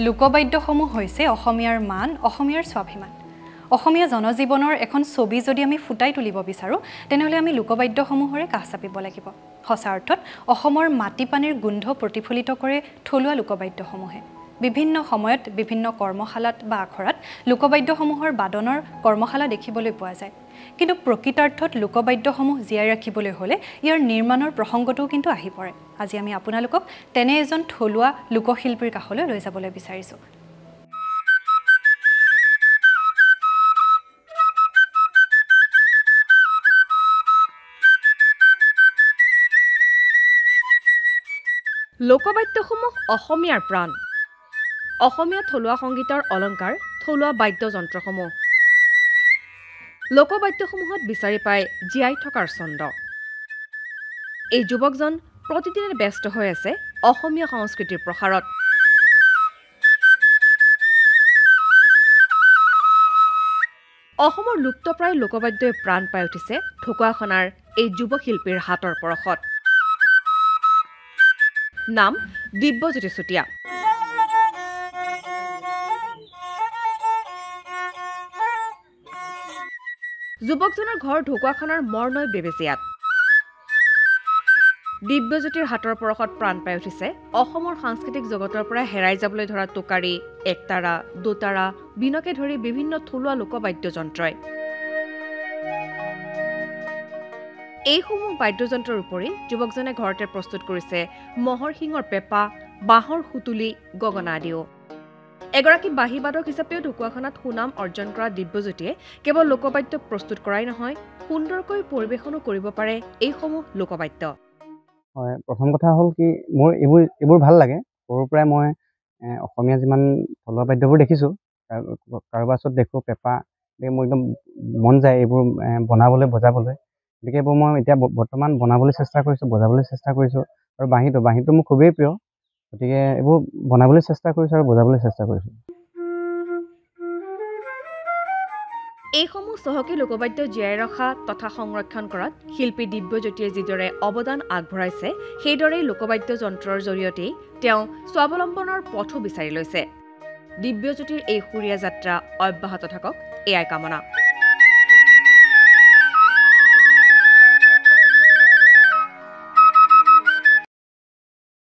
লোকবাদ্যসমূহ হৈছে অসমীয়াৰ মান, অসমীয়াৰ স্বাভিমান। অসমীয়া জনজীৱনৰ এখন ছবি যদি আমি ফুটাই তুলিব বিচাৰোঁ, তেনেহ'লে আমি লোকবাদ্যসমূহৰে কাষ চাপিব লাগিব। সঁচা অৰ্থত অসমৰ মাটি পানীৰ গোন্ধ প্ৰতিফলিত কৰে থলুৱা লোকবাদ্যসমূহে। বিভিন্ন সময়ত বিভিন্ন কৰ্মশালাত বা আখৰাত লোকবাদ্যসমূহৰ বাদনৰ কৰ্মশালা দেখিবলৈ পোৱা যায়। কিন্তু প্ৰকৃতাৰ্থত লোকবাদ্যসমূহ জীয়াই ৰাখিবলৈ হ'লে ইয়াৰ নিৰ্মাণৰ প্ৰসংগটোও কিন্তু আহি পৰে। আজি আমি আপোনালোকক তেনে এজন থলুৱা লোকশিল্পীৰ কাষলৈ লৈ যাবলৈ বিচাৰিছোঁ। লোকবাদ্যসমূহ অসমীয়াৰ প্ৰাণ। অসমীয়া থলুৱা সংগীতৰ অলংকাৰ থলুৱা বাদ্যযন্ত্ৰসমূহ। লোকবাদ্যসমূহত বিচাৰি পায় জীয়াই থকাৰ ছন্দ। এই যুৱকজন প্ৰতিদিনে ব্যস্ত হৈ আছে অসমীয়া সংস্কৃতিৰ প্ৰসাৰত। অসমৰ লুপ্তপ্ৰায় লোকবাদ্যই প্ৰাণ পাই উঠিছে ঢকুৱাখানাৰ এই যুৱশিল্পীৰ হাতৰ পৰশত। নাম দিব্যজ্যোতি চুতীয়া। যুৱকজনৰ ঘৰ ঢকুৱাখানাৰ মৰনৈ বেবেজীয়াত। দিব্যজ্যোতিৰ হাতৰ পৰশত প্ৰাণ পাই উঠিছে অসমৰ সাংস্কৃতিক জগতৰ পৰা হেৰাই যাবলৈ ধৰা টোকাৰী, একতাৰা, দোতাৰা, বিনকে ধৰি বিভিন্ন থলুৱা লোকবাদ্যযন্ত্ৰই। এইসমূহ বাদ্যযন্ত্ৰৰ উপৰি যুৱকজনে ঘৰতে প্ৰস্তুত কৰিছে মহৰ শিঙৰ পেঁপা, বাঁহৰ সুতুলি, গগনা আদিও। এগৰাকী বাঁহী বাদক হিচাপেও ঢকুৱাখানাত সুনাম অৰ্জন কৰা দিব্যজ্যোতিয়ে কেৱল লোকবাদ্য প্ৰস্তুত কৰাই নহয়, সুন্দৰকৈ পৰিৱেশনো কৰিব পাৰে এইসমূহ লোকবাদ্য। হয়, প্ৰথম কথা হ'ল কি, মোৰ এইবোৰ ভাল লাগে। সৰুৰ পৰাই মই অসমীয়া যিমান থলুৱা বাদ্যবোৰ দেখিছোঁ, কাৰোবাৰ ওচৰত দেখোঁ পেঁপা, মোৰ একদম মন যায় এইবোৰ বনাবলৈ, বজাবলৈ। গতিকে এইবোৰ মই এতিয়া বৰ্তমান বনাবলৈ চেষ্টা কৰিছোঁ, বজাবলৈ চেষ্টা কৰিছোঁ। আৰু বাঁহীটো মোৰ খুবেই প্ৰিয়। গতিকে এইবোৰ বনাবলৈ চেষ্টা কৰিছোঁ আৰু বজাবলৈ চেষ্টা কৰিছোঁ। এইসমূহ চহকী লোকবাদ্য জীয়াই ৰখা তথা সংৰক্ষণ কৰাত শিল্পী দিব্যজ্যোতিয়ে যিদৰে অৱদান আগবঢ়াইছে, সেইদৰেই লোকবাদ্য যন্ত্ৰৰ জৰিয়তেই তেওঁ স্বাৱলম্বনৰ পথো বিচাৰি লৈছে। দিব্যজ্যোতিৰ এই সুৰীয়া যাত্ৰা অব্যাহত থাকক, এয়াই কামনা।